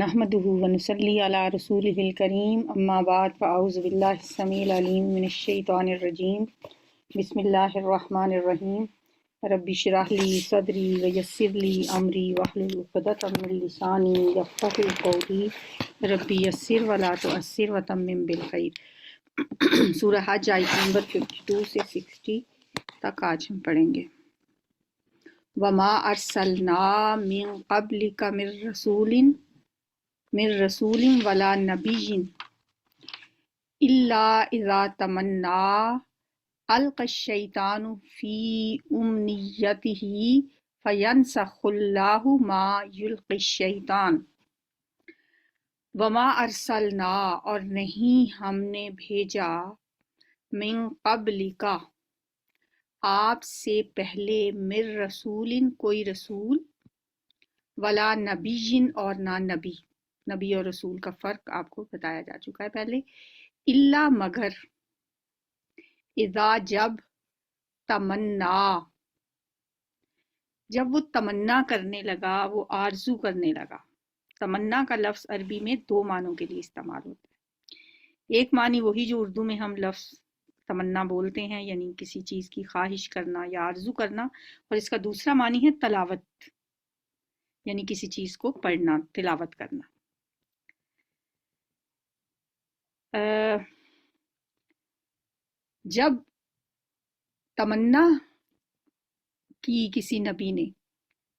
نحمده ونصلي على رسوله الكريم اما بعد فاعوذ بالله السميع العليم من الشيطان الرجيم بسم الله الرحمن الرحيم رب اشرح لي صدري ويسر لي امري واحلل عقدة من لساني يفقهوا قولي رب يسر ولا تعسر وتمم بالخير سورہ حج آیت نمبر 52 سے 60 تک آج ہم پڑھیں گے۔ وما ارسلنا من قبلك من رسول ولا نبی الا اذا تمنا القى الشیطان فی امنیته فینسخ اللہ ما یلقی الشیطان۔ وما ارسلنا اور نہیں ہم نے بھیجا من قبلک آپ سے پہلے من رسول کوئی رسول ولا نبی اور نہ نبی۔ نبی اور رسول کا فرق آپ کو بتایا جا چکا ہے پہلے۔ الا مگر اذا جب تمنا جب وہ تمنا کرنے لگا، وہ آرزو کرنے لگا۔ تمنا کا لفظ عربی میں دو معنوں کے لیے استعمال ہوتا ہے۔ ایک معنی وہی جو اردو میں ہم لفظ تمنا بولتے ہیں، یعنی کسی چیز کی خواہش کرنا یا آرزو کرنا، اور اس کا دوسرا معنی ہے تلاوت، یعنی کسی چیز کو پڑھنا، تلاوت کرنا۔ جب تمنا کی کسی نبی نے،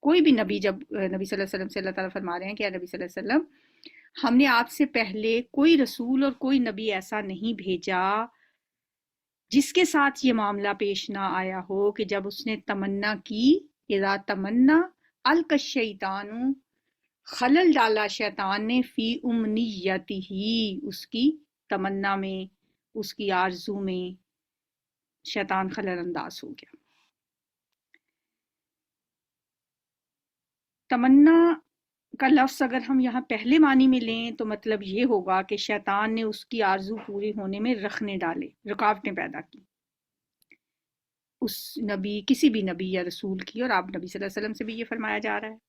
کوئی بھی نبی، جب نبی صلی اللہ علیہ وسلم سے اللہ تعالیٰ فرما رہے ہیں کہ اے نبی صلی اللہ علیہ وسلم، ہم نے آپ سے پہلے کوئی رسول اور کوئی نبی ایسا نہیں بھیجا جس کے ساتھ یہ معاملہ پیش نہ آیا ہو کہ جب اس نے تمنا کی، اذا تمنا القی الشیطان، خلل ڈالا شیطان نے، فی امنیتہ، اس کی تمنا میں، اس کی آرزو میں شیطان خلل انداز ہو گیا۔ تمنا کا لفظ اگر ہم یہاں پہلے معنی میں لیں تو مطلب یہ ہوگا کہ شیطان نے اس کی آرزو پوری ہونے میں رخنے ڈالے، رکاوٹیں پیدا کی اس نبی، کسی بھی نبی یا رسول کی، اور آپ نبی صلی اللہ علیہ وسلم سے بھی یہ فرمایا جا رہا ہے۔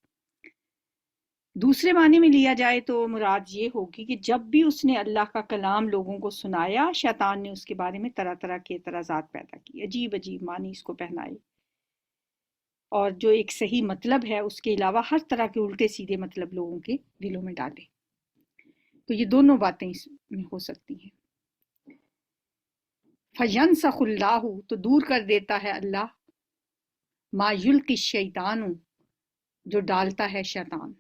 دوسرے معنی میں لیا جائے تو مراد یہ ہوگی کہ جب بھی اس نے اللہ کا کلام لوگوں کو سنایا، شیطان نے اس کے بارے میں طرح طرح کے اعتراضات پیدا کی، عجیب عجیب معنی اس کو پہنائے، اور جو ایک صحیح مطلب ہے اس کے علاوہ ہر طرح کے الٹے سیدھے مطلب لوگوں کے دلوں میں ڈالے۔ تو یہ دونوں باتیں اس میں ہو سکتی ہیں۔ فَيَنْسَخُ اللَّهُ، تو دور کر دیتا ہے اللہ، مَا يُلْقِي الشَّيْطَانُ، جو ڈالتا ہے شیطان،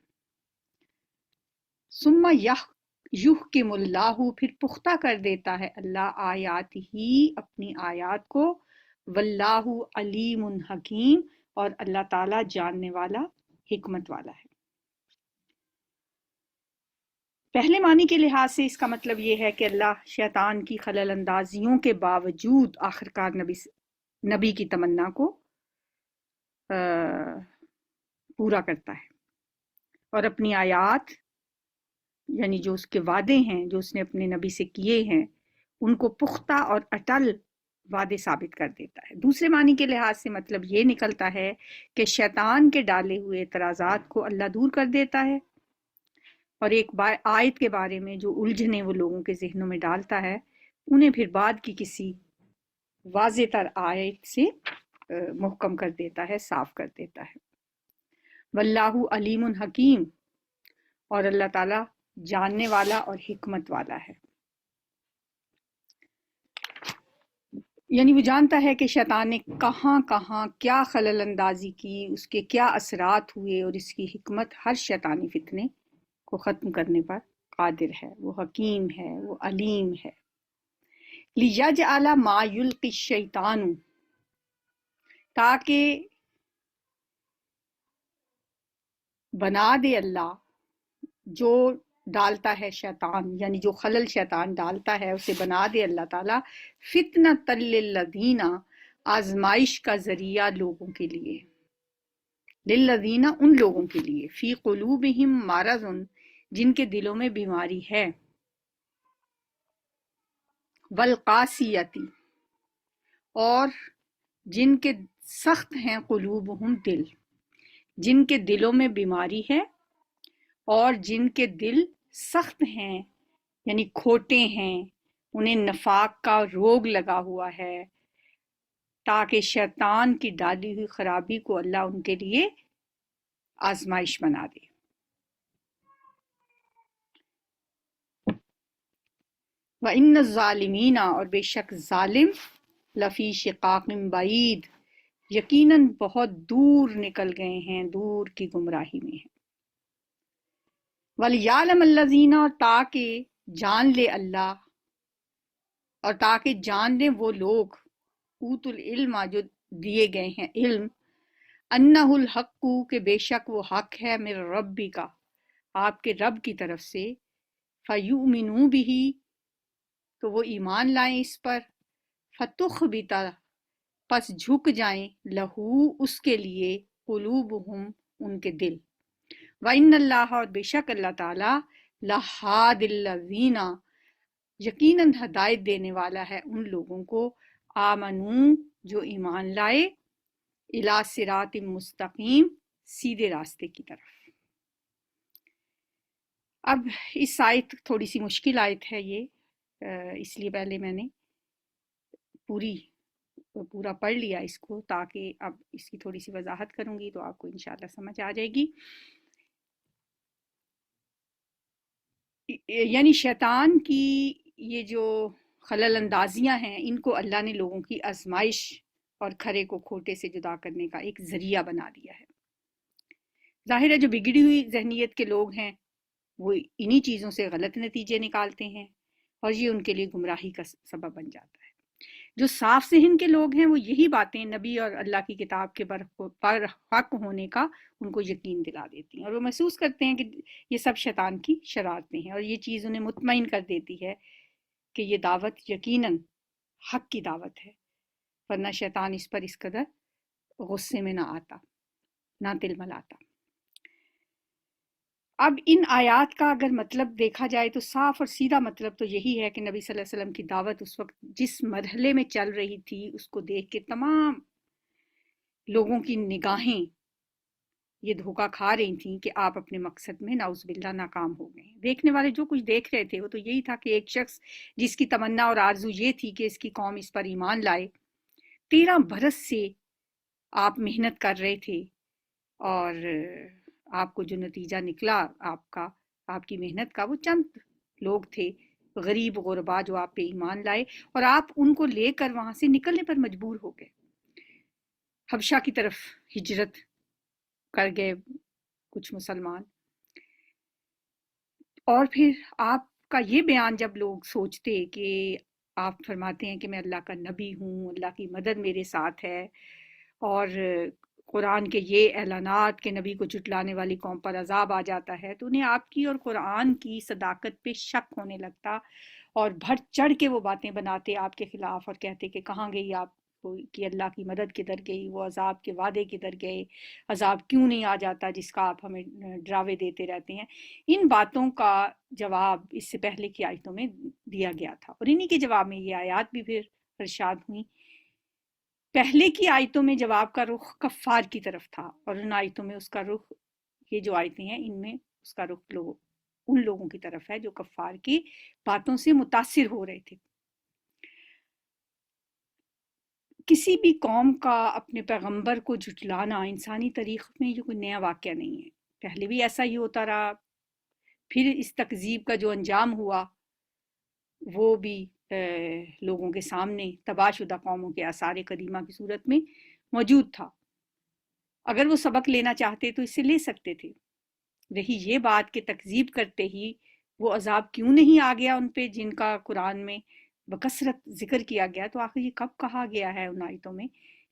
ثُمَّ يُحْكِمُ اللَّهُ، پھر پختہ کر دیتا ہے اللہ آیاتہ، اپنی آیات کو، وَاللَّهُ عَلِيمٌ حَكِيمٌ، اور اللہ تعالیٰ جاننے والا، حکمت والا ہے۔ پہلے معنی کے لحاظ سے اس کا مطلب یہ ہے کہ اللہ شیطان کی خلل اندازیوں کے باوجود آخرکار نبی کی تمنا کو پورا کرتا ہے، اور اپنی آیات، یعنی جو اس کے وعدے ہیں جو اس نے اپنے نبی سے کیے ہیں، ان کو پختہ اور اٹل وعدے ثابت کر دیتا ہے۔ دوسرے معنی کے لحاظ سے مطلب یہ نکلتا ہے کہ شیطان کے ڈالے ہوئے اعتراضات کو اللہ دور کر دیتا ہے، اور ایک آیت کے بارے میں جو الجھنیں وہ لوگوں کے ذہنوں میں ڈالتا ہے، انہیں پھر بعد کی کسی واضح تر آیت سے محکم کر دیتا ہے، صاف کر دیتا ہے۔ واللہ علیم حکیم، اور اللہ تعالیٰ جاننے والا اور حکمت والا ہے، یعنی وہ جانتا ہے کہ شیطان نے کہاں کہاں کیا خلل اندازی کی، اس کے کیا اثرات ہوئے، اور اس کی حکمت ہر شیطانی فتنے کو ختم کرنے پر قادر ہے، وہ حکیم ہے، وہ علیم ہے۔ لِيَجْعَلَ مَا يُلْقِي الشَّيْطَانُ، تاکہ بنا دے اللہ جو ڈالتا ہے شیطان، یعنی جو خلل شیطان ڈالتا ہے اسے بنا دے اللہ تعالیٰ، فِتْنَةً لِلَّذِينَ، آزمائش کا ذریعہ لوگوں کے لیے، للذین، ان لوگوں کے لیے، فی قلوبہم مرض، جن کے دلوں میں بیماری ہے، والقاسیۃ، اور جن کے سخت ہیں، قلوبہم، دل، جن کے دلوں میں بیماری ہے، اور جن کے دل سخت ہیں یعنی کھوٹے ہیں، انہیں نفاق کا روگ لگا ہوا ہے، تاکہ شیطان کی ڈالی ہوئی خرابی کو اللہ ان کے لیے آزمائش بنا دے۔ وَإِنَّ الظَّالِمِينَ، اور بے شک ظالم، لفی شقاق بعید، یقیناً بہت دور نکل گئے ہیں، دور کی گمراہی میں ہیں۔ وَلِيَعْلَمَ الَّذِينَ، اور تاکہ جان لے اللہ، اور تاکہ جان لیں وہ لوگ، اوت العلم، جو دیے گئے ہیں علم، انہ الحق، کہ بے شک وہ حق ہے، من ربی کا، آپ کے رب کی طرف سے، فیؤمنوا بہ، تو وہ ایمان لائیں اس پر، فتخبت، پس جھک جائیں، لہو، اس کے لیے، قلوبہم، ان کے دل، وَإِنَّ اللَّهَ، اور بے شک اللہ تعالیٰ، لَہَادِ الَّذِينَ، یقیناً ہدایت دینے والا ہے ان لوگوں کو، آمنو، جو ایمان لائے، الی صراط مستقیم، سیدھے راستے کی طرف۔ اب اس آیت تھوڑی سی مشکل آیت ہے یہ، اس لیے پہلے میں نے پورا پڑھ لیا اس کو، تاکہ اب اس کی تھوڑی سی وضاحت کروں گی تو آپ کو انشاءاللہ سمجھ آ جائے گی۔ یعنی شیطان کی یہ جو خلل اندازیاں ہیں، ان کو اللہ نے لوگوں کی آزمائش اور کھرے کو کھوٹے سے جدا کرنے کا ایک ذریعہ بنا دیا ہے۔ ظاہر ہے جو بگڑی ہوئی ذہنیت کے لوگ ہیں وہ انہی چیزوں سے غلط نتیجے نکالتے ہیں، اور یہ ان کے لیے گمراہی کا سبب بن جاتا ہے۔ جو صاف ذہن کے لوگ ہیں وہ یہی باتیں نبی اور اللہ کی کتاب کے پر حق ہونے کا ان کو یقین دلا دیتی ہیں، اور وہ محسوس کرتے ہیں کہ یہ سب شیطان کی شرارتیں ہیں، اور یہ چیز انہیں مطمئن کر دیتی ہے کہ یہ دعوت یقیناً حق کی دعوت ہے، ورنہ شیطان اس پر اس قدر غصے میں نہ آتا، نہ تل ملاتا۔ اب ان آیات کا اگر مطلب دیکھا جائے تو صاف اور سیدھا مطلب تو یہی ہے کہ نبی صلی اللہ علیہ وسلم کی دعوت اس وقت جس مرحلے میں چل رہی تھی، اس کو دیکھ کے تمام لوگوں کی نگاہیں یہ دھوکہ کھا رہی تھیں کہ آپ اپنے مقصد میں نعوذ باللہ ناکام ہو گئے۔ دیکھنے والے جو کچھ دیکھ رہے تھے وہ تو یہی تھا کہ ایک شخص جس کی تمنا اور آرزو یہ تھی کہ اس کی قوم اس پر ایمان لائے، 13 برس سے آپ محنت کر رہے تھے، اور آپ کو جو نتیجہ نکلا آپ کی محنت کا، وہ چند لوگ تھے، غریب غربا، جو آپ پہ ایمان لائے، اور آپ ان کو لے کر وہاں سے نکلنے پر مجبور ہو گئے، حبشہ کی طرف ہجرت کر گئے کچھ مسلمان۔ اور پھر آپ کا یہ بیان جب لوگ سوچتے کہ آپ فرماتے ہیں کہ میں اللہ کا نبی ہوں، اللہ کی مدد میرے ساتھ ہے، اور قرآن کے یہ اعلانات کہ نبی کو جھٹلانے والی قوم پر عذاب آ جاتا ہے، تو انہیں آپ کی اور قرآن کی صداقت پہ شک ہونے لگتا، اور بڑھ چڑھ کے وہ باتیں بناتے آپ کے خلاف، اور کہتے کہ کہاں گئی آپ کی اللہ کی مدد کدھر گئی، وہ عذاب کے وعدے کدھر گئے، عذاب کیوں نہیں آ جاتا جس کا آپ ہمیں ڈراوے دیتے رہتے ہیں۔ ان باتوں کا جواب اس سے پہلے کی آیتوں میں دیا گیا تھا، اور انہی کے جواب میں یہ آیات بھی پھر ارشاد ہوئیں۔ پہلے کی آیتوں میں جواب کا رخ کفار کی طرف تھا، اور ان آیتوں میں اس کا رخ، یہ جو آیتیں ہیں ان میں اس کا رخ ان لوگوں کی طرف ہے جو کفار کی باتوں سے متاثر ہو رہے تھے۔ کسی بھی قوم کا اپنے پیغمبر کو جھٹلانا انسانی تاریخ میں یہ کوئی نیا واقعہ نہیں ہے، پہلے بھی ایسا ہی ہوتا رہا۔ پھر اس تکذیب کا جو انجام ہوا وہ بھی لوگوں کے سامنے تباہ شدہ قوموں کے آثار قدیمہ کی صورت میں موجود تھا۔ اگر وہ سبق لینا چاہتے تو اس سے لے سکتے تھے۔ رہی یہ بات کہ تکذیب کرتے ہی وہ عذاب کیوں نہیں آ گیا ان پہ جن کا قرآن میں بکثرت ذکر کیا گیا، تو آخر یہ کب کہا گیا ہے ان آیتوں میں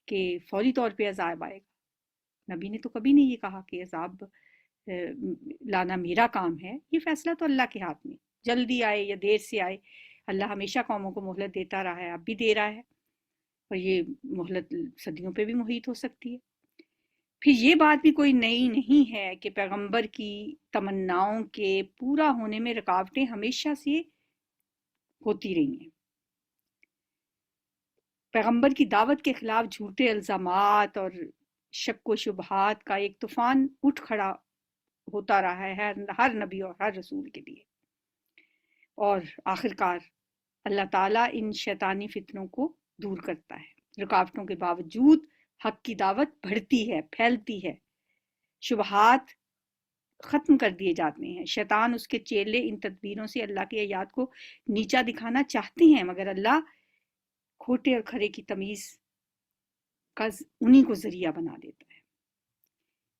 کہ فوری طور پہ عذاب آئے گا؟ نبی نے تو کبھی نہیں یہ کہا کہ عذاب لانا میرا کام ہے، یہ فیصلہ تو اللہ کے ہاتھ میں، جلدی آئے یا دیر سے آئے، اللہ ہمیشہ قوموں کو مہلت دیتا رہا ہے، اب بھی دے رہا ہے، اور یہ مہلت صدیوں پہ بھی محیط ہو سکتی ہے۔ پھر یہ بات بھی کوئی نئی نہیں ہے کہ پیغمبر کی تمناؤں کے پورا ہونے میں رکاوٹیں ہمیشہ سے ہوتی رہی ہیں۔ پیغمبر کی دعوت کے خلاف جھوٹے الزامات اور شک و شبہات کا ایک طوفان اٹھ کھڑا ہوتا رہا ہے ہر نبی اور ہر رسول کے لیے۔ اور آخرکار اللہ تعالیٰ ان شیطانی فتنوں کو دور کرتا ہے۔ رکاوٹوں کے باوجود حق کی دعوت بڑھتی ہے، پھیلتی ہے، شبہات ختم کر دیے جاتے ہیں۔ شیطان اس کے چیلے ان تدبیروں سے اللہ کی آیات کو نیچا دکھانا چاہتے ہیں، مگر اللہ کھوٹے اور کھرے کی تمیز کا انہی کو ذریعہ بنا دیتا ہے۔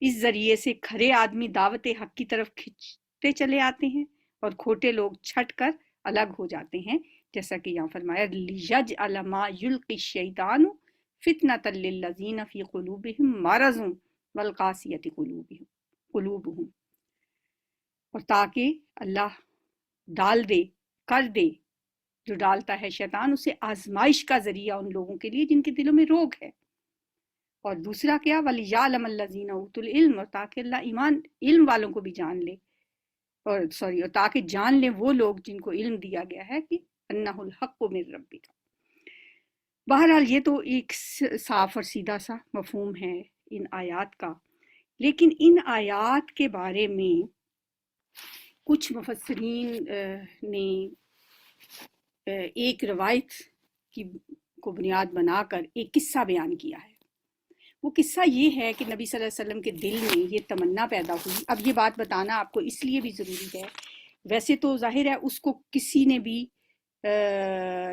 اس ذریعے سے کھرے آدمی دعوت حق کی طرف کھنچتے چلے آتے ہیں اور کھوٹے لوگ چھٹ کر الگ ہو جاتے ہیں، جیسا کہ یہاں فرمایا لِيَجْعَلَ مَا يُلْقِي الشَّيْطَانُ فِتْنَةً لِلَّذِينَ فِي قُلُوبِهِم مَرَضٌ وَالْقَاسِيَةِ قُلُوبُهُم، اور تاکہ اللہ کر دے جو ڈالتا ہے شیطان اسے آزمائش کا ذریعہ ان لوگوں کے لیے جن کے دلوں میں روگ ہے۔ اور دوسرا کیا، وَلِيَعْلَمَ الَّذِينَ أُوتُوا الْعِلْمَ، اور تاکہ اللہ علم والوں کو بھی جان لے، اور تاکہ جان لیں وہ لوگ جن کو علم دیا گیا ہے کہ انہ الحق من ربک۔ بہرحال یہ تو ایک صاف اور سیدھا سا مفہوم ہے ان آیات کا، لیکن ان آیات کے بارے میں کچھ مفسرین نے ایک روایت کو بنیاد بنا کر ایک قصہ بیان کیا ہے۔ وہ قصہ یہ ہے کہ نبی صلی اللہ علیہ وسلم کے دل میں یہ تمنا پیدا ہوئی۔ اب یہ بات بتانا آپ کو اس لیے بھی ضروری ہے، ویسے تو ظاہر ہے اس کو کسی نے بھی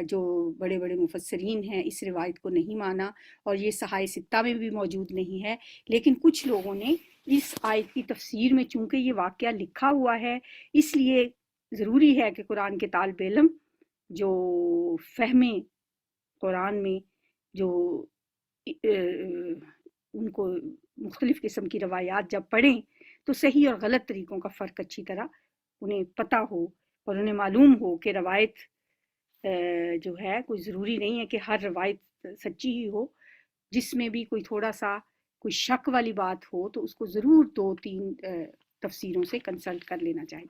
جو بڑے بڑے مفسرین ہیں اس روایت کو نہیں مانا، اور یہ صحائح ستہ میں بھی موجود نہیں ہے، لیکن کچھ لوگوں نے اس آیت کی تفسیر میں چونکہ یہ واقعہ لکھا ہوا ہے، اس لیے ضروری ہے کہ قرآن کے طالب علم جو فہم قرآن میں جو ان کو مختلف قسم کی روایات جب پڑھیں تو صحیح اور غلط طریقوں کا فرق اچھی طرح انہیں پتہ ہو، اور انہیں معلوم ہو کہ روایت جو ہے کوئی ضروری نہیں ہے کہ ہر روایت سچی ہی ہو، جس میں بھی کوئی تھوڑا سا کوئی شک والی بات ہو تو اس کو ضرور 2-3 تفسیروں سے کنسلٹ کر لینا چاہیے۔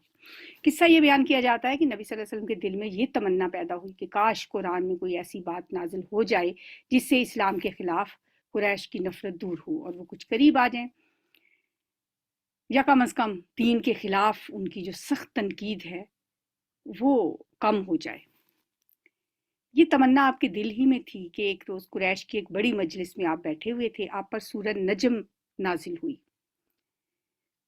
قصہ یہ بیان کیا جاتا ہے کہ نبی صلی اللہ علیہ وسلم کے دل میں یہ تمنا پیدا ہوئی کہ کاش قرآن میں کوئی ایسی بات نازل ہو جائے جس سے اسلام کے خلاف قریش کی نفرت دور ہو اور وہ کچھ قریب آ جائیں، یا کم از کم دین کے خلاف ان کی جو سخت تنقید ہے وہ کم ہو جائے۔ یہ تمنا آپ کے دل ہی میں تھی کہ ایک روز قریش کی ایک بڑی مجلس میں آپ بیٹھے ہوئے تھے، آپ پر سورہ نجم نازل ہوئی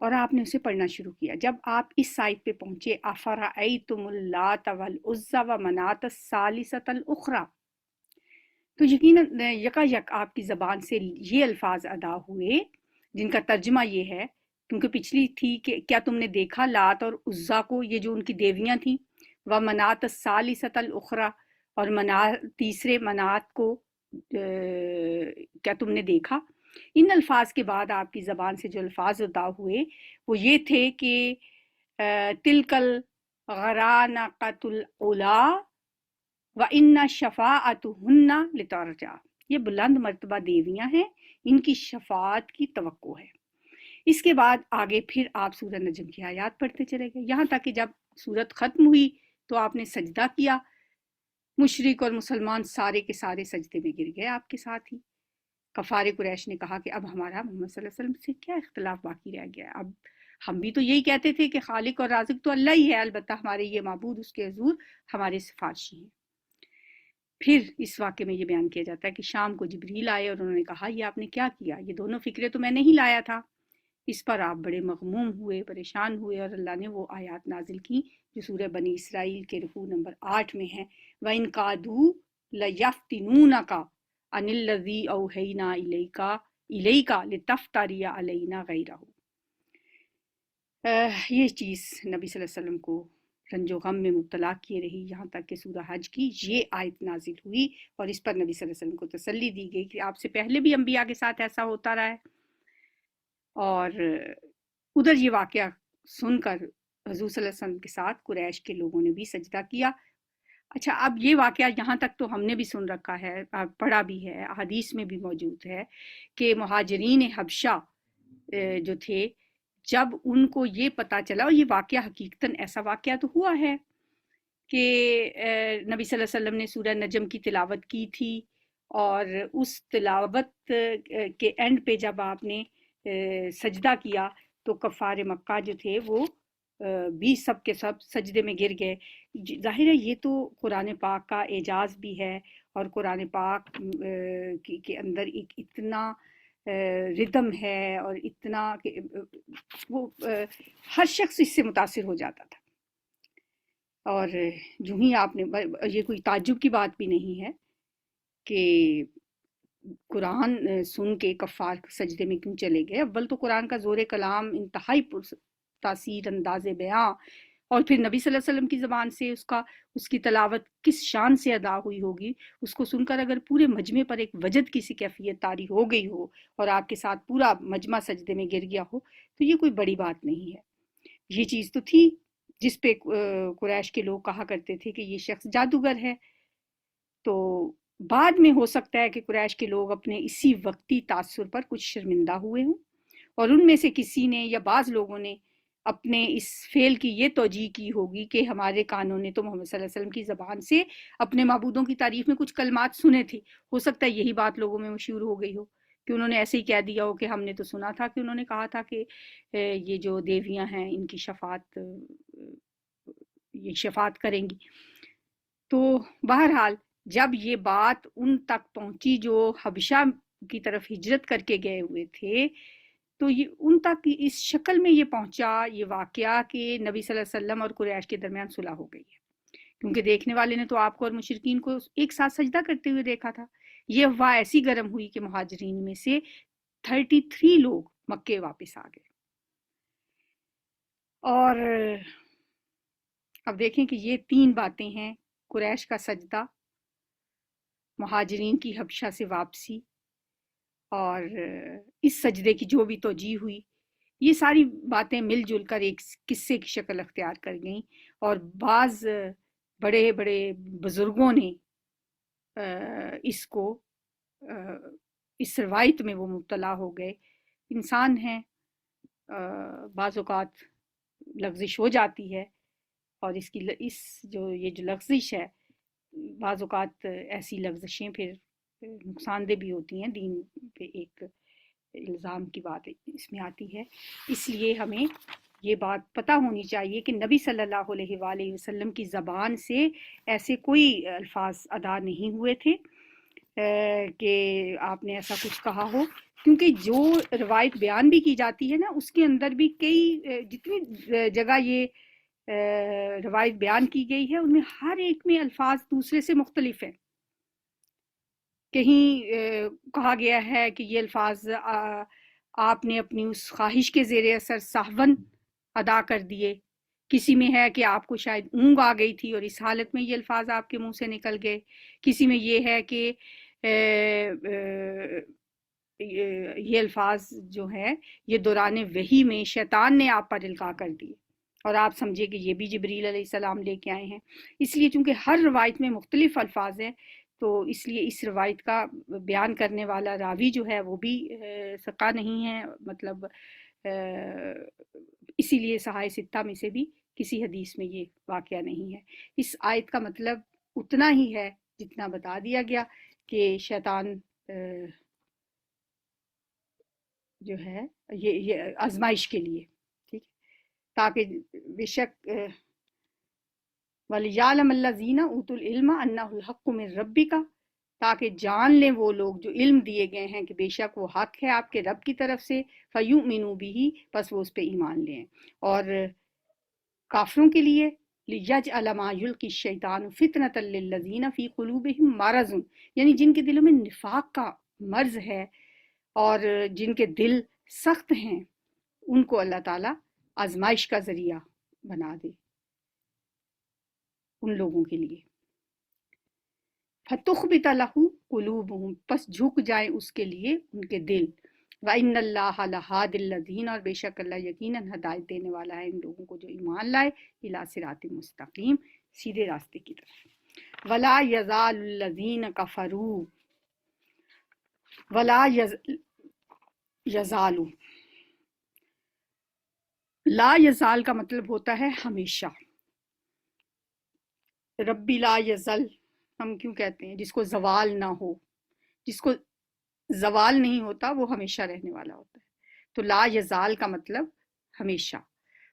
اور آپ نے اسے پڑھنا شروع کیا۔ جب آپ اس آیت پہ پہنچے افرأیتم اللات والعزی ومناۃ الثالثۃ الاخری، تو یقیناً یکایک آپ کی زبان سے یہ الفاظ ادا ہوئے جن کا ترجمہ یہ ہے، کیونکہ پچھلی تھی کہ کیا تم نے دیکھا لات اور عزیٰ کو، یہ جو ان کی دیویاں تھیں، ومناۃ الثالثۃ الاخری، اور تیسرے منات کو کیا تم نے دیکھا۔ ان الفاظ کے بعد آپ کی زبان سے جو الفاظ ادا ہوئے وہ یہ تھے کہ تلک الغرانقۃ العلا وَإِنَّ شَفَاعَتُهُنَّ لِتُرْجَىٰ، یہ بلند مرتبہ دیویاں ہیں، ان کی شفاعت کی توقع ہے۔ اس کے بعد آگے پھر آپ سورہ نجم کی آیات پڑھتے چلے گئے، یہاں تک کہ جب سورت ختم ہوئی تو آپ نے سجدہ کیا، مشرک اور مسلمان سارے کے سارے سجدے میں گر گئے آپ کے ساتھ ہی۔ کفار قریش نے کہا کہ اب ہمارا محمد صلی اللہ علیہ وسلم سے کیا اختلاف باقی رہ گیا، اب ہم بھی تو یہی کہتے تھے کہ خالق اور رازق تو اللہ ہی ہے، البتہ ہمارے یہ معبود اس کے حضور ہمارے سفارشی ہیں۔ پھر اس واقعے میں یہ بیان کیا جاتا ہے کہ شام کو جبریل آئے اور انہوں نے کہا یہ آپ نے کیا کیا، یہ دونوں فکرے تو میں نہیں لایا تھا۔ اس پر آپ بڑے مغموم ہوئے، پریشان ہوئے، اور اللہ نے وہ آیات نازل کی جو سورہ بنی اسرائیل کے رکوع نمبر 8 میں ہیں، وَإِن كَادُوا لَيَفْتِنُونَكَ عَنِ الَّذِي أَوْحَيْنَا إِلَيْكَ لِتَفْتَرِيَ عَلَيْنَا غَيْرَهُ۔ یہ چیز نبی صلی اللہ علیہ وسلم کو رنج و غم میں مبتلا کیے رہی، یہاں تک کہ سورہ حج کی یہ آیت نازل ہوئی اور اس پر نبی صلی اللہ علیہ وسلم کو تسلی دی گئی کہ آپ سے پہلے بھی انبیاء کے ساتھ ایسا ہوتا رہا ہے۔ اور ادھر یہ واقعہ سن کر حضور صلی اللہ علیہ وسلم کے ساتھ قریش کے لوگوں نے بھی سجدہ کیا۔ اچھا، اب یہ واقعہ یہاں تک تو ہم نے بھی سن رکھا ہے، پڑھا بھی ہے، حدیث میں بھی موجود ہے کہ مہاجرین حبشہ جو تھے، جب ان کو یہ پتہ چلا، اور یہ واقعہ حقیقتاً ایسا واقعہ تو ہوا ہے کہ نبی صلی اللہ علیہ وسلم نے سورہ نجم کی تلاوت کی تھی، اور اس تلاوت کے اینڈ پہ جب آپ نے سجدہ کیا تو کفار مکہ جو تھے وہ بھی سب کے سب سجدے میں گر گئے۔ ظاہر ہے یہ تو قرآن پاک کا اعجاز بھی ہے، اور قرآن پاک کے اندر ایک اتنا ردم ہے اور اتنا کہ وہ ہر شخص اس سے متاثر ہو جاتا تھا۔ اور جو ہی آپ نے، یہ کوئی تعجب کی بات بھی نہیں ہے کہ قرآن سن کے کفار سجدے میں کیوں چلے گئے۔ اول تو قرآن کا زور کلام انتہائی تاثیر انداز بیاں، اور پھر نبی صلی اللہ علیہ وسلم کی زبان سے اس کی تلاوت کس شان سے ادا ہوئی ہوگی، اس کو سن کر اگر پورے مجمع پر ایک وجد کی سی کیفیت طاری ہو گئی ہو اور آپ کے ساتھ پورا مجمع سجدے میں گر گیا ہو، تو یہ کوئی بڑی بات نہیں ہے۔ یہ چیز تو تھی جس پہ قریش کے لوگ کہا کرتے تھے کہ یہ شخص جادوگر ہے۔ تو بعد میں ہو سکتا ہے کہ قریش کے لوگ اپنے اسی وقتی تاثر پر کچھ شرمندہ ہوئے ہوں، اور ان میں سے کسی نے یا بعض لوگوں نے اپنے اس فعل کی یہ توجیہ کی ہوگی کہ ہمارے کانوں نے تو محمد صلی اللہ علیہ وسلم کی زبان سے اپنے معبودوں کی تعریف میں کچھ کلمات سنے تھے۔ ہو سکتا ہے یہی بات لوگوں میں مشہور ہو گئی ہو کہ انہوں نے ایسے ہی کہہ دیا ہو کہ ہم نے تو سنا تھا کہ انہوں نے کہا تھا کہ یہ جو دیویاں ہیں ان کی یہ شفاعت کریں گی۔ تو بہرحال جب یہ بات ان تک پہنچی جو حبشہ کی طرف ہجرت کر کے گئے ہوئے تھے، تو یہ ان تک اس شکل میں یہ پہنچا یہ واقعہ کہ نبی صلی اللہ علیہ وسلم اور قریش کے درمیان صلح ہو گئی ہے، کیونکہ دیکھنے والے نے تو آپ کو اور مشرکین کو ایک ساتھ سجدہ کرتے ہوئے دیکھا تھا۔ یہ افواہ ایسی گرم ہوئی کہ مہاجرین میں سے 33 لوگ مکے واپس آ گئے۔ اور اب دیکھیں کہ یہ 3 باتیں ہیں، قریش کا سجدہ، مہاجرین کی حبشہ سے واپسی، اور اس سجدے کی جو بھی توجیہ ہوئی، یہ ساری باتیں مل جل کر ایک قصے کی شکل اختیار کر گئیں، اور بعض بڑے بڑے بزرگوں نے اس روایت میں وہ مبتلا ہو گئے۔ انسان ہیں، بعض اوقات لغزش ہو جاتی ہے، اور یہ جو لغزش ہے، بعض اوقات ایسی لغزشیں پھر نقصان دہ بھی ہوتی ہیں، دین پہ ایک الزام کی بات اس میں آتی ہے۔ اس لیے ہمیں یہ بات پتہ ہونی چاہیے کہ نبی صلی اللہ علیہ وآلہ وسلم کی زبان سے ایسے کوئی الفاظ ادا نہیں ہوئے تھے کہ آپ نے ایسا کچھ کہا ہو، کیونکہ جو روایت بیان بھی کی جاتی ہے نا، اس کے اندر بھی جتنی جگہ یہ روایت بیان کی گئی ہے ان میں ہر ایک میں الفاظ دوسرے سے مختلف ہیں۔ کہیں کہا گیا ہے کہ یہ الفاظ آپ نے اپنی اس خواہش کے زیر اثر سہون ادا کر دیے، کسی میں ہے کہ آپ کو شاید اونگ آ گئی تھی اور اس حالت میں یہ الفاظ آپ کے منہ سے نکل گئے، کسی میں یہ ہے کہ یہ الفاظ جو ہے یہ دوران وحی میں شیطان نے آپ پر القاء کر دیے اور آپ سمجھے کہ یہ بھی جبریل علیہ السلام لے کے آئے ہیں۔ اس لیے چونکہ ہر روایت میں مختلف الفاظ ہیں، تو اس لیے اس روایت کا بیان کرنے والا راوی جو ہے وہ بھی ثقہ نہیں ہے، مطلب اسی لیے صحاح ستہ میں سے بھی کسی حدیث میں یہ واقعہ نہیں ہے۔ اس آیت کا مطلب اتنا ہی ہے جتنا بتا دیا گیا کہ شیطان جو ہے یہ آزمائش کے لیے، ٹھیک، تاکہ بے شک وَلِيَعْلَمَ الَّذِينَ أُوتُوا الْعِلْمَ أَنَّهُ الْحَقُّ مِنْ رَبِّكَ، تاکہ جان لیں وہ لوگ جو علم دیے گئے ہیں کہ بے شک وہ حق ہے آپ کے رب کی طرف سے، فَيُؤْمِنُوا بِهِ، پس وہ اس پہ ایمان لیں۔ اور کافروں کے لیے لِيَجْعَلَ مَا يُلْقِي الشَّيْطَانُ فِتْنَةً لِلَّذِينَ فِي قُلُوبِهِم مَرَضٌ، یعنی جن کے دلوں میں نفاق کا مرض ہے اور جن کے دل سخت ہیں، ان کو اللہ تعالیٰ آزمائش کا ذریعہ بنا دے ان لوگوں کے لیے۔ فَتُخْبِتَ لَهُ قُلُوبُهُمْ، پس جھک جائیں اس کے لیے ان کے دل۔ وَإِنَّ اللَّهَ لَهَادِ الَّذِينَ، اور بے شک اللہ یقیناً ہدایت دینے والا ہے ان لوگوں کو جو ایمان لائے، إِلَىٰ صِرَاطٍ مستقیم، سیدھے راستے کی طرف۔ وَلَا يَزَالُ الَّذِينَ كَفَرُوا، وَلَا يَزَالُ، لا یزال کا مطلب ہوتا ہے ہمیشہ۔ ربی لا یزل ہم کیوں کہتے ہیں؟ جس کو زوال نہ ہو، جس کو زوال نہیں ہوتا وہ ہمیشہ رہنے والا ہوتا ہے۔ تو لا یزال کا مطلب ہمیشہ،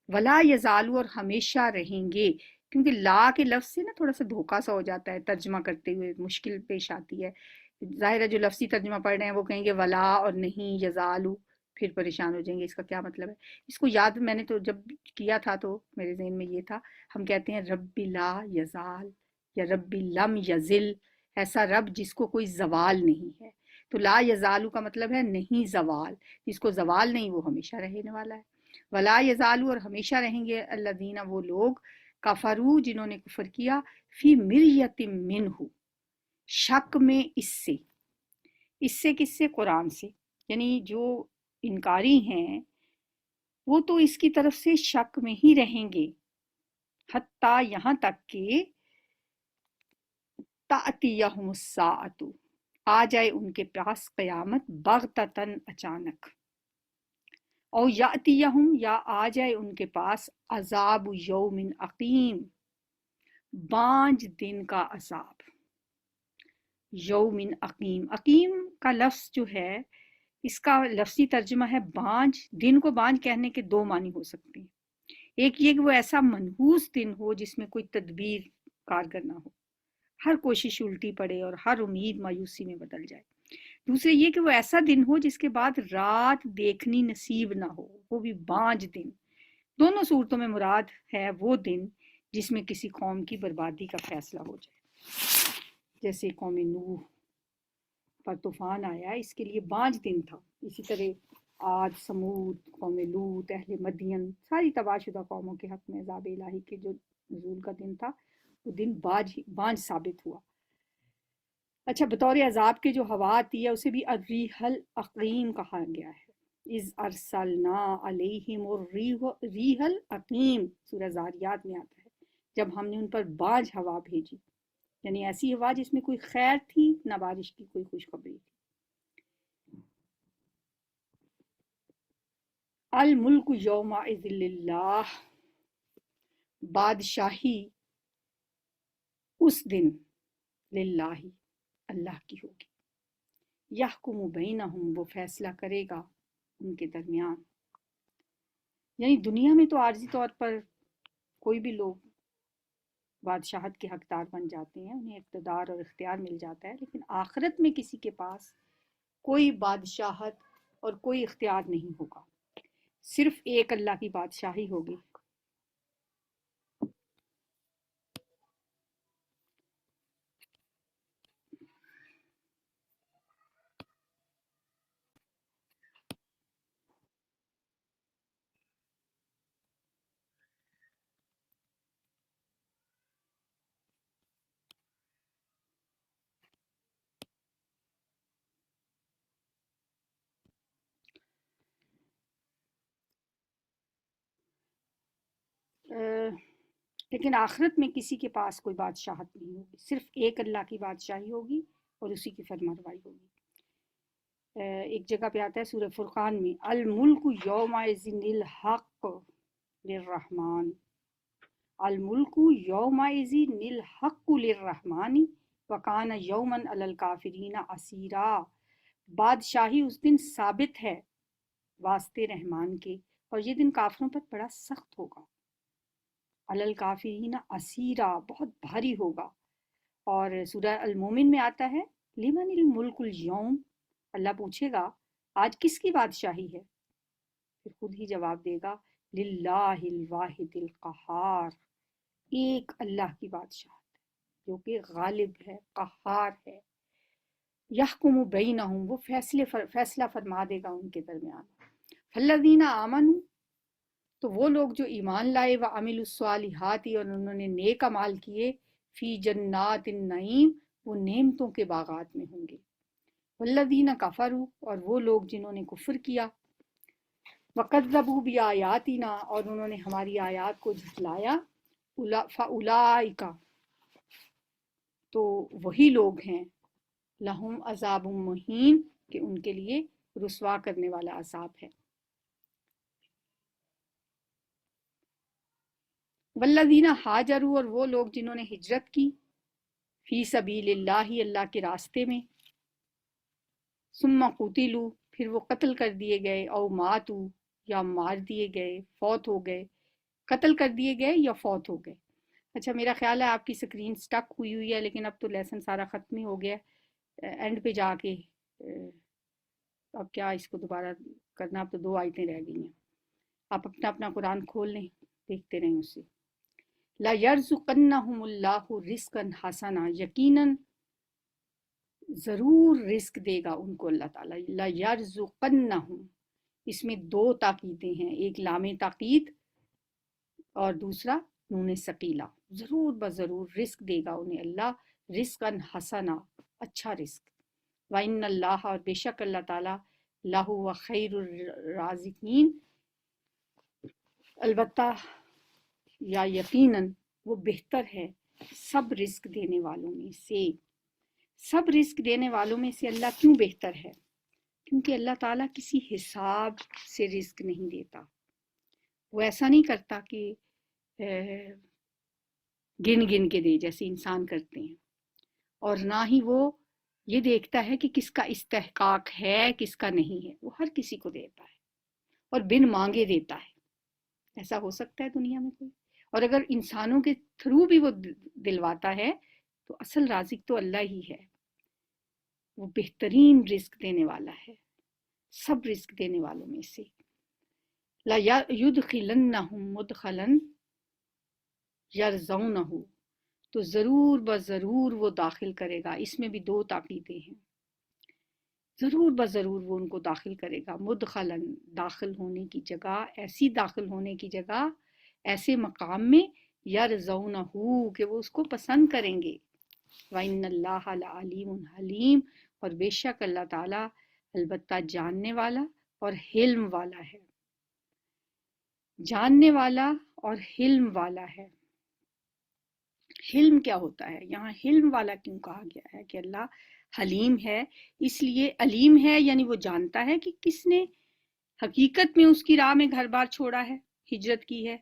ولا یزالو اور ہمیشہ رہیں گے، کیونکہ لا کے لفظ سے نا تھوڑا سا دھوکا سا ہو جاتا ہے، ترجمہ کرتے ہوئے مشکل پیش آتی ہے۔ ظاہر ہے جو لفظی ترجمہ پڑھ رہے ہیں وہ کہیں گے ولا اور نہیں یزالو، پھر پریشان ہو جائیں گے اس کا کیا مطلب ہے۔ اس کو یاد میں نے تو جب کیا تھا تو میرے ذہن میں یہ تھا، ہم کہتے ہیں رب لا یزال یا رب لم یزل، ایسا رب جس کو کوئی زوال نہیں ہے، تو لا یزالو کا مطلب ہے نہیں زوال، جس کو زوال نہیں وہ ہمیشہ رہنے والا ہے۔ ولا یزالو اور ہمیشہ رہیں گے الذین وہ لوگ کفرو جنہوں نے کفر کیا، فی مریت منہ شک میں اس سے کس سے؟ قرآن سے، یعنی جو انکاری ہیں وہ تو اس کی طرف سے شک میں ہی رہیں گے، حتیٰ یہاں تک کہ تأتیہم الساعۃ آ جائے ان کے پاس قیامت، بغتتاً اچانک، او یاتیہم یا آ جائے ان کے پاس عذاب یوم عقیم بانج دن کا عذاب، یوم عقیم، عقیم کا لفظ جو ہے اس کا لفظی ترجمہ ہے بانج۔ دن کو بانج کہنے کے دو معنی ہو سکتے ہیں، ایک یہ کہ وہ ایسا منحوس دن ہو جس میں کوئی تدبیر کارگر نہ ہو، ہر کوشش الٹی پڑے اور ہر امید مایوسی میں بدل جائے، دوسرے یہ کہ وہ ایسا دن ہو جس کے بعد رات دیکھنی نصیب نہ ہو، وہ بھی بانج دن۔ دونوں صورتوں میں مراد ہے وہ دن جس میں کسی قوم کی بربادی کا فیصلہ ہو جائے، جیسے قوم نوح پر طوفان آیا، اس کے لیے بانج دن تھا، اسی طرح عاد، سمود، قوم لوط، اہل مدین، ساری تباہ شدہ قوموں کے حق میں عذاب الہی کے جو نزول کا دن تھا وہ دن بانج ثابت ہوا۔ اچھا، بطور عذاب کے جو ہوا آتی ہے اسے بھی الریح العقیم کہا گیا ہے، اذ ارسلنا علیہم الریح العقیم، سورہ زاریات میں آتا ہے، جب ہم نے ان پر بانج ہوا بھیجی، یعنی ایسی ہوا جس میں کوئی خیر تھی نہ بارش کی کوئی خوشخبری تھی۔ الملک یومئذ للہ، بادشاہی اس دن للہ اللہ کی ہوگی، یحکم بینہم وہ فیصلہ کرے گا ان کے درمیان، یعنی دنیا میں تو عارضی طور پر کوئی بھی لوگ بادشاہت کے حقدار بن جاتے ہیں، انہیں اقتدار اور اختیار مل جاتا ہے، لیکن آخرت میں کسی کے پاس کوئی بادشاہت اور کوئی اختیار نہیں ہوگا، صرف ایک اللہ کی بادشاہی ہوگی۔ لیکن آخرت میں کسی کے پاس کوئی بادشاہت نہیں ہوگی، صرف ایک اللہ کی بادشاہی ہوگی اور اسی کی فرمانروائی ہوگی۔ ایک جگہ پہ آتا ہے سورہ فرقان میں، الملک یومئذ الحق للرحمن، الملک یومئذ الحق للرحمن وکان یوما علی الکافرین عسیرا، بادشاہی اس دن ثابت ہے واسطے رحمان کے، اور یہ دن کافروں پر بڑا سخت ہوگا، علی الکافرین عسیرا بہت بھاری ہوگا۔ اور سورہ المومن میں آتا ہے لمن الملک اليوم، اللہ پوچھے گا آج کس کی بادشاہی ہے، پھر خود ہی جواب دے گا للہ الواحد القہار، ایک اللہ کی بادشاہت جو کہ غالب ہے، قہار ہے۔ یحکم بینہم وہ فیصلہ فرما دے گا ان کے درمیان۔ فالذین آمنوا تو وہ لوگ جو ایمان لائے، وعملوا الصالحات اور انہوں نے نیک اعمال کیے، فی جنات النعیم وہ نعمتوں کے باغات میں ہوں گے۔ والذین کفروا اور وہ لوگ جنہوں نے کفر کیا، وکذبوا بآیاتنا اور انہوں نے ہماری آیات کو جھٹلایا، فاولئک تو وہی لوگ ہیں، لہم عذاب مہین کہ ان کے لیے رسوا کرنے والا عذاب ہے۔ والذین ہاجروا اور وہ لوگ جنہوں نے ہجرت کی، فی سبیل اللہ اللہ کے راستے میں، ثم قتلوا پھر وہ قتل کر دیے گئے، او ماتوا یا مار دیے گئے، فوت ہو گئے، قتل کر دیے گئے یا فوت ہو گئے۔ اچھا میرا خیال ہے آپ کی سکرین سٹک ہوئی ہے، لیکن اب تو لیسن سارا ختم ہی ہو گیا، اینڈ پہ جا کے اب کیا اس کو دوبارہ کرنا، اب تو 2 آیتیں رہ گئی ہیں۔ آپ اپنا اپنا قرآن کھول لیں، دیکھتے رہیں اسے۔ لا یرزقنہم اللہ رزقا حسنا، یقیناً ضرور رزق دے گا ان کو اللہ تعالیٰ۔ لا یرزقنہم، اس میں 2 تاکیدیں ہیں، ایک لام تاکید اور دوسرا نون ثقیلہ، ضرور بضرور رزق دے گا انہیں اللہ، رزقا حسنا، اچھا رزق۔ وَإِنَّ اللَّهَ، اور بے شک اللہ تعالیٰ، لَهُوَ خَيْرُ الرَّازِقِينَ، البتہ یا یقیناً وہ بہتر ہے سب رزق دینے والوں میں سے۔ سب رزق دینے والوں میں سے اللہ کیوں بہتر ہے؟ کیونکہ اللہ تعالیٰ کسی حساب سے رزق نہیں دیتا، وہ ایسا نہیں کرتا کہ گن گن کے دے جیسے انسان کرتے ہیں، اور نہ ہی وہ یہ دیکھتا ہے کہ کس کا استحقاق ہے کس کا نہیں ہے، وہ ہر کسی کو دیتا ہے اور بن مانگے دیتا ہے۔ ایسا ہو سکتا ہے دنیا میں کوئی؟ اور اگر انسانوں کے تھرو بھی وہ دلواتا ہے تو اصل رازق تو اللہ ہی ہے، وہ بہترین رزق دینے والا ہے سب رزق دینے والوں میں سے۔ لا یدخلنہم مدخلا یرزونہ، تو ضرور بضرور وہ داخل کرے گا، اس میں بھی 2 تاکیدیں ہیں، ضرور بضرور وہ ان کو داخل کرے گا، مدخلاً داخل ہونے کی جگہ، ایسی داخل ہونے کی جگہ، ایسے مقام میں، یرزونہ کہ وہ اس کو پسند کریں گے۔ وَإِنَّ اللَّهَ لَعَلِيمٌ حلیم، اور بے شک اللہ تعالیٰ البتہ جاننے والا اور حلم والا ہے، جاننے والا اور حلم والا ہے۔ حلم کیا ہوتا ہے؟ یہاں حلم والا کیوں کہا گیا ہے کہ اللہ حلیم ہے؟ اس لیے علیم ہے یعنی وہ جانتا ہے کہ کس نے حقیقت میں اس کی راہ میں گھر بار چھوڑا ہے، ہجرت کی ہے،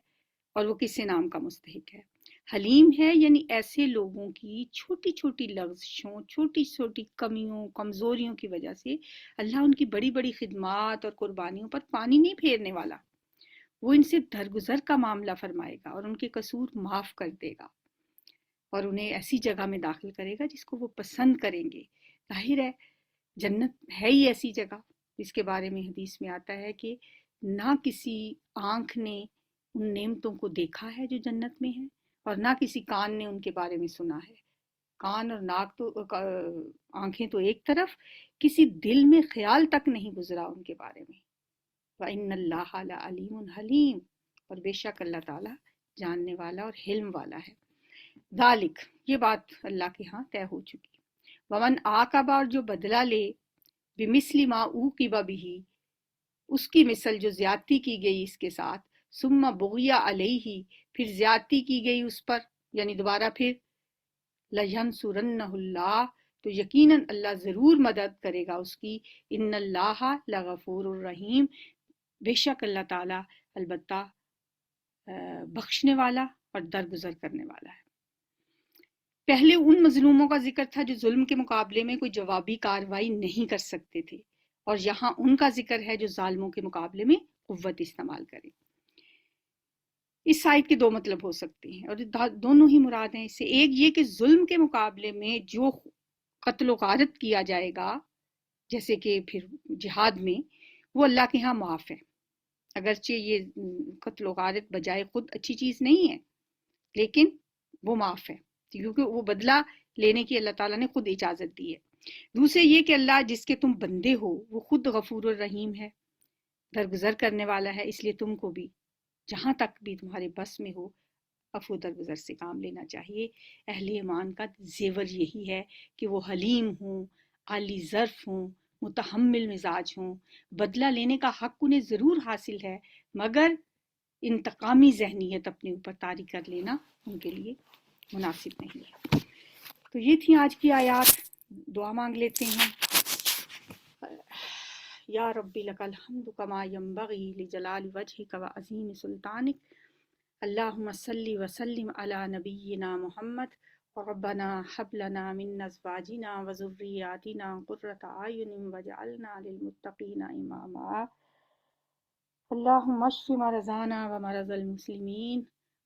اور وہ کس نام کا مستحق ہے۔ حلیم ہے یعنی ایسے لوگوں کی چھوٹی چھوٹی لغزشوں، چھوٹی چھوٹی کمیوں، کمزوریوں کی وجہ سے اللہ ان کی بڑی بڑی خدمات اور قربانیوں پر پانی نہیں پھیرنے والا، وہ ان سے درگزر کا معاملہ فرمائے گا اور ان کے قصور معاف کر دے گا، اور انہیں ایسی جگہ میں داخل کرے گا جس کو وہ پسند کریں گے۔ ظاہر ہے جنت ہے ہی ایسی جگہ جس کے بارے میں حدیث میں آتا ہے کہ نہ کسی آنکھ نے ان نعمتوں کو دیکھا ہے جو جنت میں ہیں، اور نہ کسی کان نے ان کے بارے میں سنا ہے۔ کان اور ناک تو آنکھیں تو ایک طرف، کسی دل میں خیال تک نہیں گزرا ان کے بارے میں۔ وَإِنَّ اللَّهَ لَعَلِيمٌ حلیم، اور بے شک اللہ تعالیٰ جاننے والا اور حلم والا ہے۔ ذالک، یہ بات اللہ کے ہاں طے ہو چکی۔ ومن عاقب، اور جو بدلہ لے، بمثل ما عوقب بہ، اس کی مثل جو زیادتی کی گئی اس کے ساتھ، ثم بغی علیہ، پھر زیادتی کی گئی اس پر، یعنی دوبارہ پھر، لینصرنہ اللہ، تو یقیناً اللہ ضرور مدد کرے گا اس کی، ان اللہ لغفور الرحیم، بے شک اللہ تعالیٰ البتہ بخشنے والا اور درگزر کرنے والا ہے۔ پہلے ان مظلوموں کا ذکر تھا جو ظلم کے مقابلے میں کوئی جوابی کارروائی نہیں کر سکتے تھے، اور یہاں ان کا ذکر ہے جو ظالموں کے مقابلے میں قوت استعمال کریں۔ اس آیت کے 2 مطلب ہو سکتے ہیں، اور دونوں ہی مراد ہیں اس سے۔ ایک یہ کہ ظلم کے مقابلے میں جو قتل و غارت کیا جائے گا، جیسے کہ پھر جہاد میں، وہ اللہ کے ہاں معاف ہے، اگرچہ یہ قتل و غارت بجائے خود اچھی چیز نہیں ہے، لیکن وہ معاف ہے کیونکہ وہ بدلہ لینے کی اللہ تعالیٰ نے خود اجازت دی ہے۔ دوسرے یہ کہ اللہ جس کے تم بندے ہو وہ خود غفور الرحیم ہے، درگزر کرنے والا ہے، اس لیے تم کو بھی جہاں تک بھی تمہارے بس میں ہو عفو درگزر سے کام لینا چاہیے۔ اہل ایمان کا زیور یہی ہے کہ وہ حلیم ہوں، عالی ظرف ہوں، متحمل مزاج ہوں، بدلہ لینے کا حق انہیں ضرور حاصل ہے، مگر انتقامی ذہنیت اپنے اوپر طاری کر لینا ان کے لیے مناسب نہیں ہے۔ تو یہ تھی آج کی آیات، دعا مانگ لیتے ہیں۔ یا ربی لک الحمد کما ینبغی لجلال وجہک وعظیم سلطانک، اللہم صلی وسلم علی نبینا محمد، ربنا ہب لنا من ازواجنا وذریاتنا قرۃ اعین واجعلنا للمتقین اماما۔ اللهم اشف مرضانا ومرضى المسلمين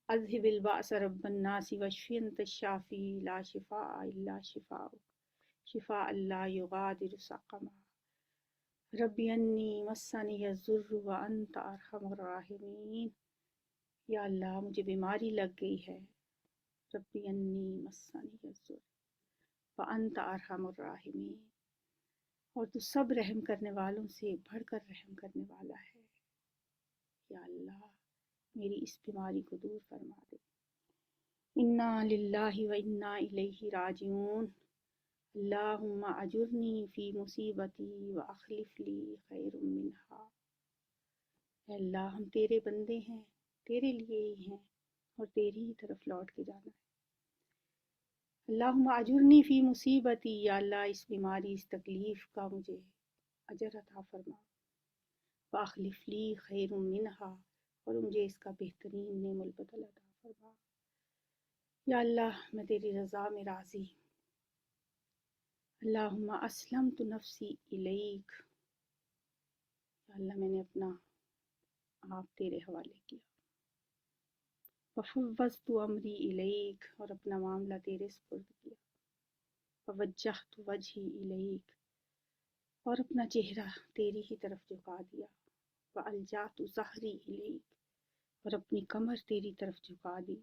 اذهب البأس رب الناس واشف انت الشافي لا شفاء الا شفاؤك شفاء لا يغادر سقما ربی انی مسنی الضر وانت ارحم الراحمین. یا اللہ مجھے بیماری لگ گئی ہے. ربی انی مسنی الضر وانت ارحم الراحمین. اور تو سب رحم کرنے والوں سے بڑھ کر رحم کرنے والا ہے. یا اللہ میری اس بیماری کو دور فرما دے. انا للہ و انا الیہ راجعون. اللہم اجرنی فی مصیبتی و اخلف لی خیر منہا. اے اللہ ہم تیرے بندے ہیں، تیرے لیے ہی ہیں اور تیری ہی طرف لوٹ کے جانا ہے. اللہم اجرنی فی مصیبتی. یا اللہ اس بیماری اس تکلیف کا مجھے اجر عطا فرما. واخلف لی خیر منہا. اور مجھے اس کا بہترین نعم البدل عطا فرما. یا اللہ میں تیری رضا میں راضی. اللہم اسلمت نفسی الیک. یا اللہ میں نے اپنا آپ تیرے حوالے کیا. وفوضت امری الیک. اور اپنا معاملہ تیرے سپرد کیا. ووجہت وجہی الیک. اور اپنا چہرہ تیری ہی طرف جھکا دیا. والجأت ظہری الیک. اور اپنی کمر تیری طرف جھکا دی.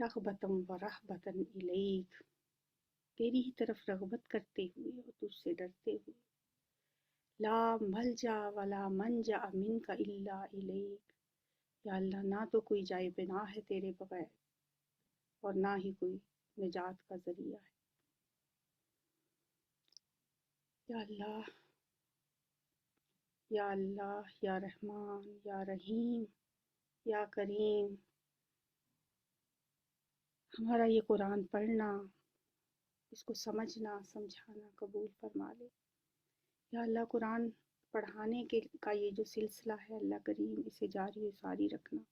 رغبتا و رہبتا الیک. تیری ہی طرف رغبت کرتے ہوئے اور تجھ سے ڈرتے ہوئے. لا ملجا ولا منجا منک الا الیک. یا اللہ نہ تو کوئی جائے پناہ ہے تیرے بغیر اور نہ ہی کوئی نجات کا ذریعہ ہے. یا اللہ یا اللہ یا رحمان یا رحیم یا کریم. ہمارا یہ قرآن پڑھنا، اس کو سمجھنا سمجھانا قبول فرما لے. یا اللہ قرآن پڑھانے کا یہ جو سلسلہ ہے اللہ کریم اسے جاری و ساری رکھنا.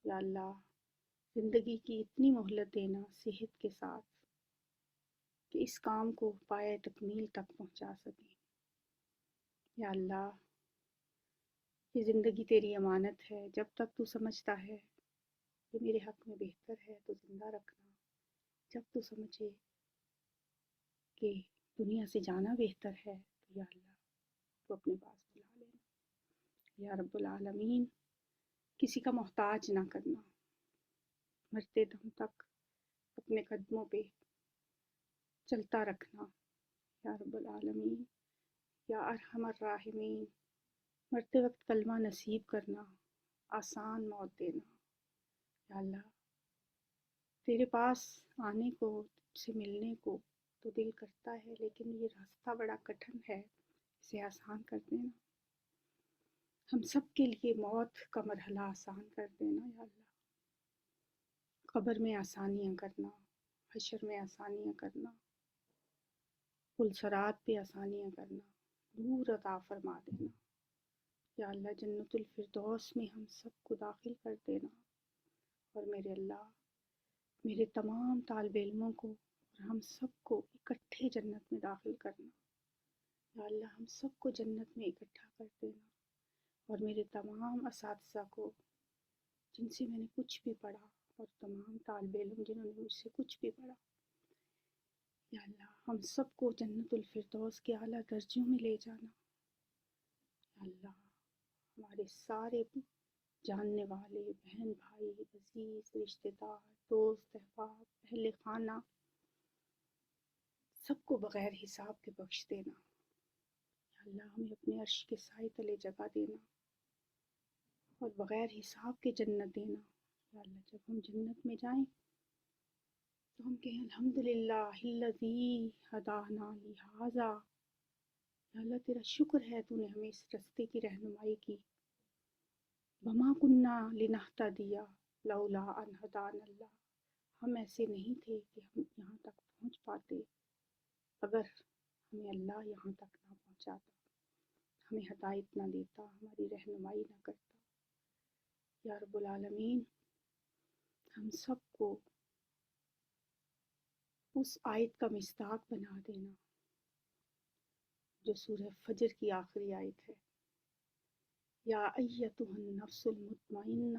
یا اللہ زندگی کی اتنی مہلت دینا صحت کے ساتھ کہ اس کام کو پائے تکمیل تک پہنچا سکیں. یا اللہ یہ زندگی تیری امانت ہے. جب تک تو سمجھتا ہے کہ میرے حق میں بہتر ہے تو زندہ رکھنا. جب تو سمجھے کہ دنیا سے جانا بہتر ہے تو یا اللہ تو اپنے پاس بلا لینا. یا رب العالمین کسی کا محتاج نہ کرنا. مرتے دم تک اپنے قدموں پہ چلتا رکھنا. یا رب العالمین یا ارحم الراحمین مرتے وقت کلمہ نصیب کرنا، آسان موت دینا. یا اللہ تیرے پاس آنے کو، تجھ سے ملنے کو تو دل کرتا ہے لیکن یہ راستہ بڑا کٹھن ہے، اسے آسان کر دینا. ہم سب کے لیے موت کا مرحلہ آسان کر دینا. یا اللہ قبر میں آسانیاں کرنا، حشر میں آسانیاں کرنا، پل صراط پہ آسانیاں کرنا، نور عطا فرما دینا. یا اللہ جنت الفردوس میں ہم سب کو داخل کر دینا. اور میرے اللہ میرے تمام طالب علموں کو اور ہم سب کو اکٹھے جنت میں داخل کرنا. یا اللہ ہم سب کو جنت میں اکٹھا کر دینا. اور میرے تمام اساتذہ کو جن سے میں نے کچھ بھی پڑھا اور تمام طالب علم جنہوں نے مجھ سے کچھ بھی پڑھا، یا اللہ ہم سب کو جنت الفردوس کے اعلیٰ درجوں میں لے جانا. یا اللہ ہمارے سارے جاننے والے بہن بھائی عزیز رشتہ دار دوست احباب اہل خانہ سب کو بغیر حساب کے بخش دینا. یا اللہ ہمیں اپنے عرش کے سائے تلے جگہ دینا اور بغیر حساب کے جنت دینا. یا اللہ جب ہم جنت میں جائیں تو ہم کہیں الحمدللہ الذی ہدانا لہذا. یا اللہ تیرا شکر ہے تو نے ہمیں اس رستے کی رہنمائی کی. وما کننا لنہتدی لولا ان ہدانا اللہ. ہم ایسے نہیں تھے کہ ہم یہاں تک پہنچ پاتے اگر ہمیں اللہ یہاں تک نہ پہنچاتا، ہمیں ہدایت نہ دیتا، ہماری رہنمائی نہ کرتا. یا رب العالمین ہم سب کو اس آیت کا مصداق بنا دینا جو سورہ فجر کی آخری آیت ہے. یا ایتها النفس المطمئنہ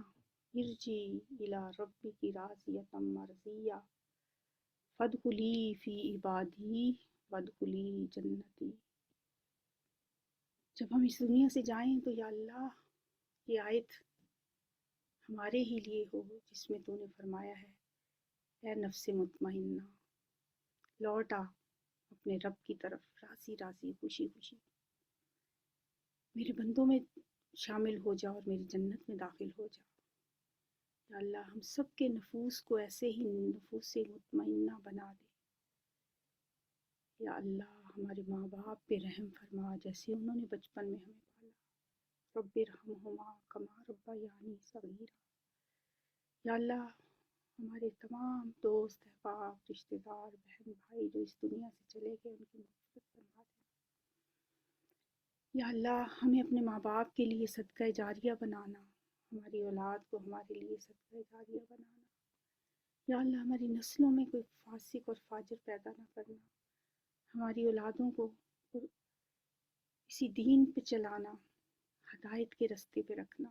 ارجعی الی ربک راضیۃ مرضیہ فادخلی فی عبادی وادخلی جنتی۔ جب ہم اس دنیا سے جائیں تو یا اللہ یہ آیت ہمارے ہی لیے ہو جس میں تو نے فرمایا ہے اے نفس مطمئنہ لوٹ آ اپنے رب کی طرف راضی راضی خوشی خوشی، میرے بندوں میں شامل ہو جا اور میری جنت میں داخل ہو جا۔ یا اللہ ہم سب کے نفوس کو ایسے ہی نفوس مطمئنہ بنا دے۔ یا اللہ ہمارے ماں باپ پہ رحم فرما جیسے انہوں نے بچپن میں ہمیں پالا، رب ارحمہما کما ربیانی صغیرا۔ یا اللہ ہمارے تمام دوست احباب رشتہ دار بہن بھائی جو اس دنیا سے چلے گئے ان کی مغفرت فرما دے۔ یا اللہ ہمیں اپنے ماں باپ کے لیے صدقہ جاریہ بنانا، ہماری اولاد کو ہمارے لیے صدقہ جاریہ بنانا۔ یا اللہ ہماری نسلوں میں کوئی فاسق اور فاجر پیدا نہ کرنا، ہماری اولادوں کو اسی دین پہ چلانا، ہدایت کے رستے پہ رکھنا،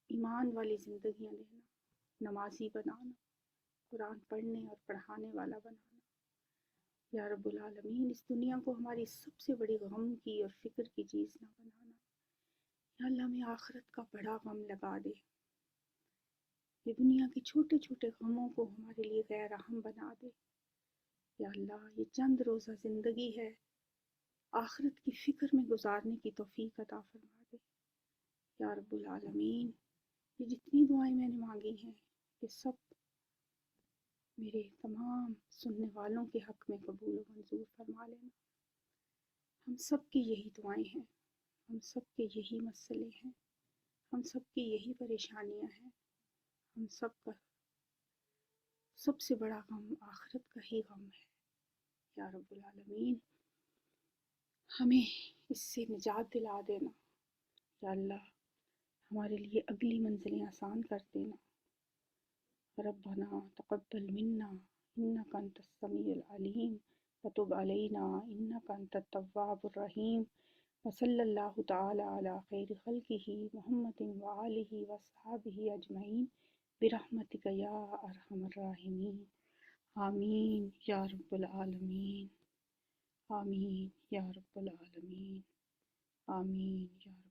ایمان والی زندگیاں دینا، نمازی بنانا، قرآن پڑھنے اور پڑھانے والا بنانا۔ یا رب العالمین اس دنیا کو ہماری سب سے بڑی غم کی اور فکر کی چیز نہ بنانا۔ یا اللہ ہمیں آخرت کا بڑا غم لگا دے، یہ دنیا کے چھوٹے چھوٹے غموں کو ہمارے لیے غیر اہم بنا دے۔ یا اللہ یہ چند روزہ زندگی ہے، آخرت کی فکر میں گزارنے کی توفیق عطا فرما دے۔ یا رب العالمین یہ جتنی دعائیں میں نے مانگی ہیں یہ سب میرے تمام سننے والوں کے حق میں قبول و منظور فرما لینا۔ ہم سب کی یہی دعائیں ہیں، ہم سب کے یہی مسئلے ہیں، ہم سب کی یہی پریشانیاں ہیں، ہم سب کا سب سے بڑا غم آخرت کا ہی غم ہے۔ یا رب العالمین ہمیں اس سے نجات دلا دینا۔ یا اللہ ہمارے لیے اگلی منزلیں آسان کر دینا۔ ربنا تقبل منا انک انت السمیع العلیم وتب علینا انک انت التواب الرحیم وصلی اللہ تعالی علی خیر خلقہ محمد وآلہ وصحبہ اجمعین برحمتک یا ارحم الراحمین۔ آمین یا رب العالمین، آمین یا رب العالمین، آمین یا رب